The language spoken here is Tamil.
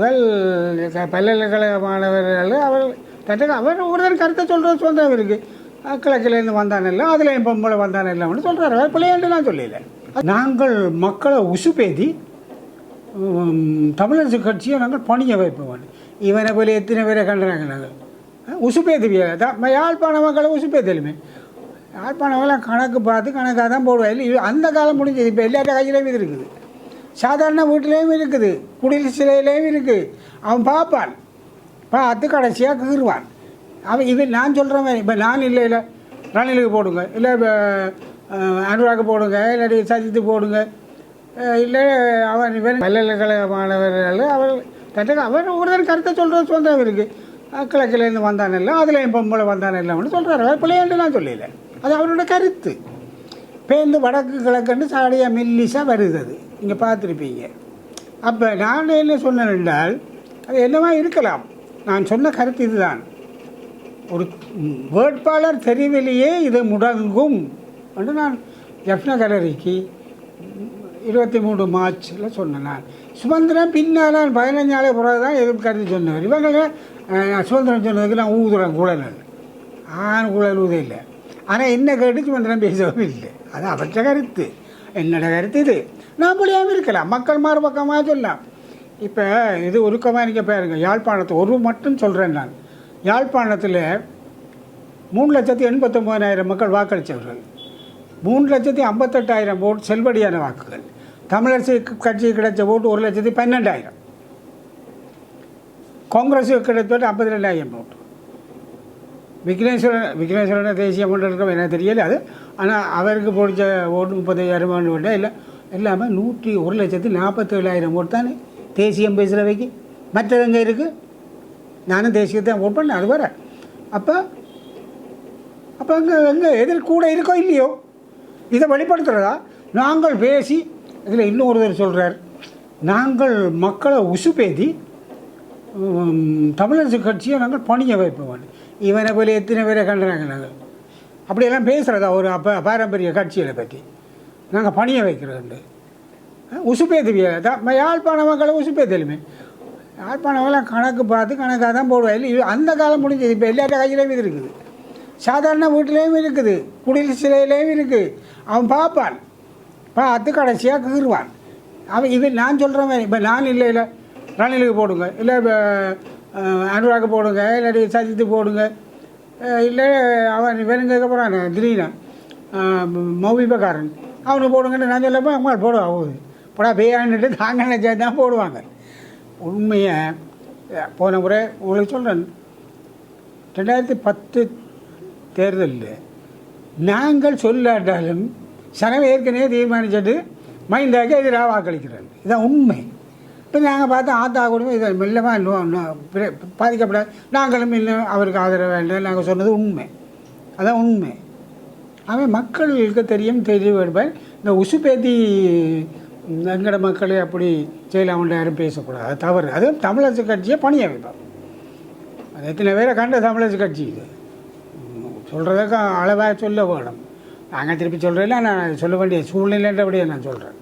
முதல் பல்கலைக்கழக மாணவர்கள் அவர் ஒருத்தர் கருத்தை சொல்கிற சுதந்திரம் இருக்குது. கிழக்கிலேருந்து வந்தானில்ல, அதுலேயும் பொம்பளை வந்தானில்லன்னு சொல்கிறார். அவர் பிள்ளையாண்டு நான் சொல்லல. நாங்கள் மக்களை உசுப்பேதி தமிழரசு கட்சியை நாங்கள் பணிய வைப்போம். இவனை போல எத்தனை பேரை கண்டுறாங்க. நாங்கள் உசுப்பேதுவியா தான் யாழ்ப்பாண மக்களை உசுப்பேத்தலுமே. யாழ்ப்பாணமெல்லாம் கணக்கு பார்த்து கணக்காக தான் போடுவாங்க. அந்த காலம் முடிஞ்சது. இப்போ எல்லாத்த கையிலையும் இது இருக்குது. சாதாரண வீட்டிலையும் இருக்குது, குடில் சிலையிலையும் இருக்குது. அவன் பார்ப்பான், பார்த்து கடைசியாக கீறுவான். அவன் இவன் நான் சொல்கிற மாதிரி இப்போ நான் இல்லை ரணிலுக்கு போடுங்க, இல்லை அனுராக்கு போடுங்க, இல்லாட்டி சஜித்து போடுங்க, இல்லை அவன் இவன் பல்கலைக்கழக மாணவர்கள் அவர் ஒருத்தர் கருத்தை சொல்கிற சுதந்திரம் இருக்குது. கிழக்கிலேருந்து வந்தானில்ல, அதுலேயும் பொம்பளை வந்தானில்லன்னு சொல்கிறார். அவர் பிள்ளையாண்டு நான் சொல்லல. அது அவரோட கருத்து. பேருந்து வடக்கு கிழக்குன்னு சாடியாக மெல்லிஸாக வருது. அது நீங்கள் பார்த்துருப்பீங்க. அப்போ நான் என்ன சொன்னேன் என்றால், அது என்னவா இருக்கலாம். நான் சொன்ன கருத்து இதுதான். ஒரு வேட்பாளர் தெரிவிலேயே இது முடங்கும் என்று நான் ஜப்னா கலரிக்கு 23 மார்ச்சில் சொன்னேன். நான் சுதந்திரம் பின்னால் 15 நாளைக்கு பிறகு தான் எதுவும் கருத்து சொன்னவர். இவங்க சுதந்திரம் சொன்னதுக்கு நான் ஊதுறேன் குழல், குழல் ஊத இல்லை. ஆனால் என்ன கேட்டு சுதந்திரம் பேசவும் இல்லை. அது அவற்ற கருத்து. என்னோட கருத்து இது. நான் புள்ளியாமல் இருக்கலாம், மக்கள் மறுபக்கமாக சொல்லலாம். இப்போ இது ஒருக்கமாக இருக்க பாருங்க. யாழ்ப்பாணத்தை ஒரு மட்டும் சொல்கிறேன் நான். யாழ்ப்பாணத்தில் 3,89,000 மக்கள் வாக்களித்தவர்கள், 3,58,000 ஓட்டு செல்வடியான வாக்குகள். தமிழரசு கட்சிக்கு கிடைச்ச ஓட்டு 1,12,000. காங்கிரஸுக்கு கிடைத்த ஓட்டு 52,000 ஓட்டு. விக்னேஸ்வரன் தேசிய மண்டலம் எனக்கு தெரியல அது. ஆனால் அவருக்கு பிடிச்ச ஓட்டு 35,000 ஓட்டு இல்லை. எல்லாமே 1,47,000 ஓட்டு தானே தேசியம் பேசுகிறவைக்கு. மற்றது எங்கே இருக்குது? நானும் தேசியத்தை ஓட் பண்ணேன். அது வர அப்போ எங்கே எதில் கூட இருக்கோ இல்லையோ இதை வெளிப்படுத்துகிறதா நாங்கள் பேசி. இதில் இன்னொருத்தர் சொல்கிறார், நாங்கள் மக்களை உசுப்பேதி தமிழரசு கட்சியை நாங்கள் பணிய வைப்போம். இவனை போல எத்தனை பேரை கண்டுறாங்க. நாங்கள் அப்படியெல்லாம் பேசுகிறதா ஒரு பாரம்பரிய கட்சிகளை பற்றி நாங்கள் பணிய வைக்கிறோண்டு. உசுப்பேதுவியா தான் யாழ்ப்பாண மக்களை உசுப்பேத்தலுமே. யாழ்ப்பாணமெல்லாம் கணக்கு பார்த்து கணக்காக தான் போடுவாங்க. அந்த காலம் முடிஞ்சது. இப்போ எல்லாத்த கையிலையும் இது இருக்குது. சாதாரண வீட்டிலையும் இருக்குது, குடில் சிலையிலையும் இருக்குது. அவன் பார்ப்பான், பார்த்து கடைசியாக கீறுவான். அவன் இவன் நான் சொல்கிற மாதிரி இப்போ நான் இல்லை ரணிலுக்கு போடுங்க, இல்லை அனுராக்கு போடுங்க, இல்லாட்டி சஜித்து போடுங்க, இல்லை அவன் இவனுங்க போகிறான் திடீர்னு மௌபிபக்காரன் அவனுக்கு போடுங்கன்னு நான் சொல்லப்போ அவங்க போடுவான். ஆகுது போடா பேயான்ட்டு தாங்க நினச்சா தான் போடுவாங்க. உண்மையை போன முறை உங்களுக்கு சொல்கிறேன், 2010 தேர்தலில் நாங்கள் சொல்லாட்டாலும் சனவை ஏற்கனவே தீர்மானிச்சுட்டு மைண்டாக்கி எதிராக வாக்களிக்கிறாங்க. இதுதான் உண்மை. இப்போ நாங்கள் பார்த்தா ஆத்தா கூட இதை மெல்லமாக பாதிக்கப்படாது. நாங்களும் இன்னும் அவருக்கு ஆதரவு வேண்டாம் நாங்கள் சொன்னது உண்மை. அதான் உண்மை. அவன் மக்களுக்கு தெரிய வேண்டுவேன். இந்த உசுப்பேத்தி எங்கட மக்களே அப்படி செய்யலாம்னு யாரும் பேசக்கூடாது. அது தவறு. அதுவும் தமிழரசு கட்சியை பணிய வைப்பான். அது எத்தனை பேரை கண்ட தமிழரசு கட்சி இது சொல்கிறதுக்கு அளவாக சொல்ல வேணும். நாங்கள் திருப்பி சொல்கிறேன், நான் சொல்ல வேண்டிய சூழ்நிலைன்றபடியே நான் சொல்கிறேன்.